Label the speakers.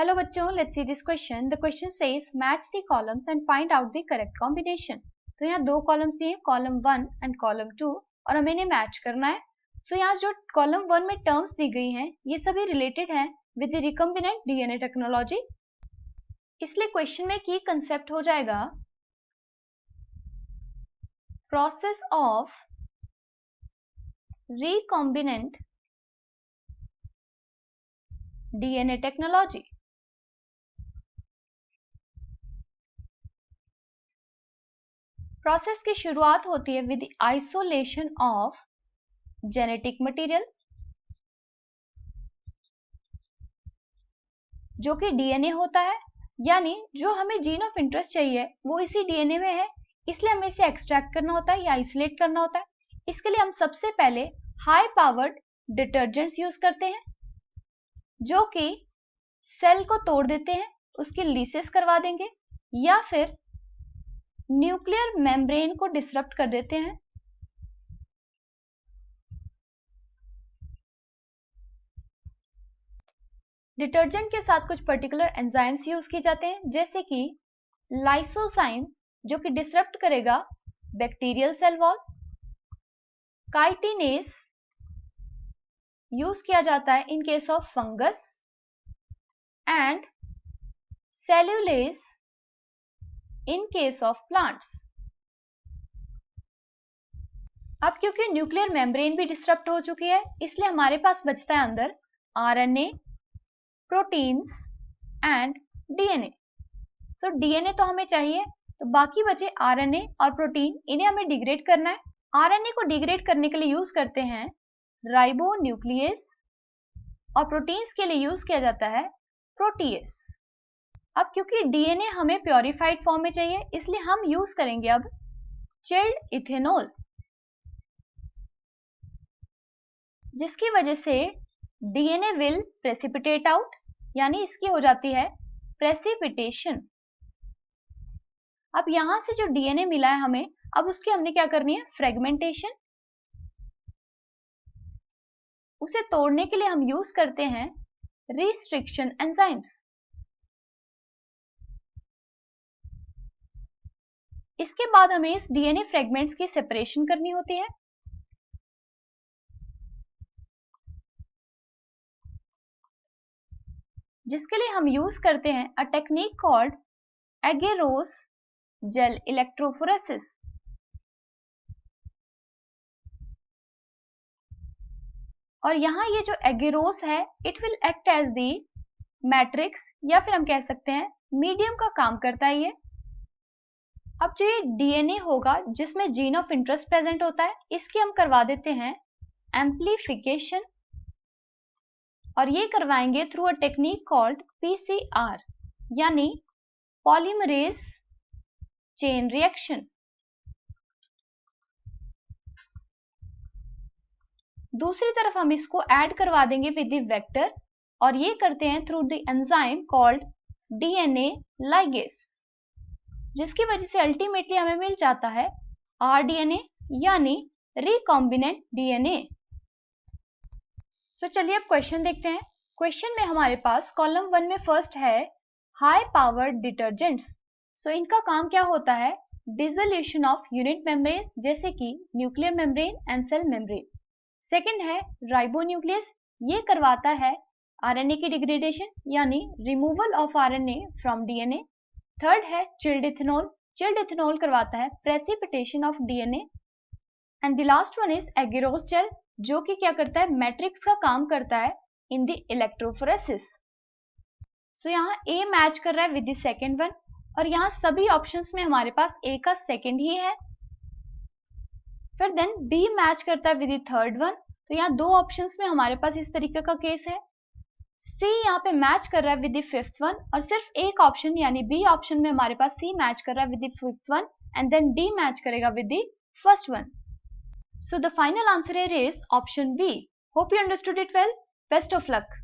Speaker 1: Hello बच्चों, let's see this question. The question says match the columns and find out the correct combination. तो यहाँ दो columns दिए, column 1 and column 2, और हमें इन्हें मैच करना है. सो यहाँ जो कॉलम 1 में टर्म्स दी गई हैं ये सभी रिलेटेड हैं with the recombinant DNA technology. इसलिए क्वेश्चन में की कंसेप्ट हो जाएगा process of recombinant DNA technology. Process की शुरुआत होती है with isolation of genetic material जो कि डीएनए होता है, यानी जो हमें जीन ऑफ इंटरेस्ट चाहिए वो इसी डीएनए में है, इसलिए हमें इसे एक्सट्रैक्ट करना होता है या आइसोलेट करना होता है. इसके लिए हम सबसे पहले हाई पावर्ड डिटर्जेंट्स यूज करते हैं जो कि सेल को तोड़ देते हैं, उसकी लीसिस करवा देंगे या फिर न्यूक्लियर मेम्ब्रेन को डिसरप्ट कर देते हैं. डिटर्जेंट के साथ कुछ पर्टिकुलर एंजाइम्स यूज किए जाते हैं जैसे कि लाइसोजाइम जो कि डिसरप्ट करेगा बैक्टीरियल सेल वॉल, काइटिनेस यूज किया जाता है in case of fungus, and cellulase in case of plants. अब क्योंकि न्यूक्लियर मेम्ब्रेन भी डिसरप्ट हो चुकी है इसलिए हमारे पास बचता है अंदर आरएनए, प्रोटीन्स एंड डीएनए. तो डीएनए तो हमें चाहिए, तो बाकी बचे आरएनए और प्रोटीन, इन्हें हमें डिग्रेड करना है. आरएनए को डिग्रेड करने के लिए यूज करते हैं राइबो न्यूक्लियस और प्रोटीन्स के लिए यूज किया जाता है प्रोटीएस. अब क्योंकि डीएनए हमें प्योरिफाइड फॉर्म में चाहिए इसलिए हम यूज करेंगे अब चिल्ड इथेनॉल, जिसकी वजह से डीएनए विल प्रेसिपिटेट आउट, यानी इसकी हो जाती है प्रेसिपिटेशन. अब यहां से जो डीएनए मिला है हमें, अब उसकी हमने क्या करनी है, फ्रेगमेंटेशन. उसे तोड़ने के लिए हम यूज करते हैं रिस्ट्रिक्शन एंजाइम्स. इसके बाद हमें इस डीएनए फ्रेगमेंट्स की सेपरेशन करनी होती है. जिसके लिए हम यूज करते हैं a technique called agarose gel electrophoresis. और यहाँ ये जो एगेरोस है it will act as the matrix या फिर हम कह सकते हैं मीडियम का काम करता है ये. अब जो ये डीएनए होगा जिसमें जीन ऑफ इंटरेस्ट प्रेजेंट होता है इसकी हम करवा देते हैं एम्प्लीफिकेशन, और ये करवाएंगे through a technique called PCR यानी पॉलीमरेज चेन रिएक्शन. दूसरी तरफ हम इसको ऐड करवा देंगे विद द वेक्टर, और ये करते हैं through the enzyme called DNA ligase, जिसकी वजह से अल्टीमेटली हमें मिल जाता है आरडीएनए यानी रिकॉम्बिनेंट डीएनए. तो चलिए अब क्वेश्चन देखते हैं. क्वेश्चन में हमारे पास कॉलम 1 में फर्स्ट है हाई पावर्ड डिटर्जेंट्स. सो इनका काम क्या होता है, डिसोल्यूशन ऑफ यूनिट मेम्ब्रेन जैसे कि nuclear membrane and cell membrane. Second है राइबोन्यूक्लियस, ये करवाता है आरएनए की डिग्रेडेशन यानी removal of RNA from DNA. Third है चिल्ड इथेनॉल, चिल्ड इथेनॉल करवाता है precipitation of DNA. And the last one is agarose gel जो कि क्या करता है, मैट्रिक्स का काम करता है इन द इलेक्ट्रोफोरेसिस. सो यहाँ ए मैच कर रहा है विद द सेकंड वन, और यहाँ सभी ऑप्शंस में हमारे पास ए का सेकंड ही है. फिर देन बी मैच करता है विद द थर्ड वन, तो यहाँ दो ऑप्शंस में हमारे पास इस तरीके का केस है. सी यहाँ पे मैच कर रहा है विद द फिफ्थ वन, और सिर्फ एक ऑप्शन यानी बी ऑप्शन में हमारे पास सी मैच कर रहा है with the fifth one, and then D match करेगा with the first one. So the final answer here is option B. Hope you understood it well. Best of luck.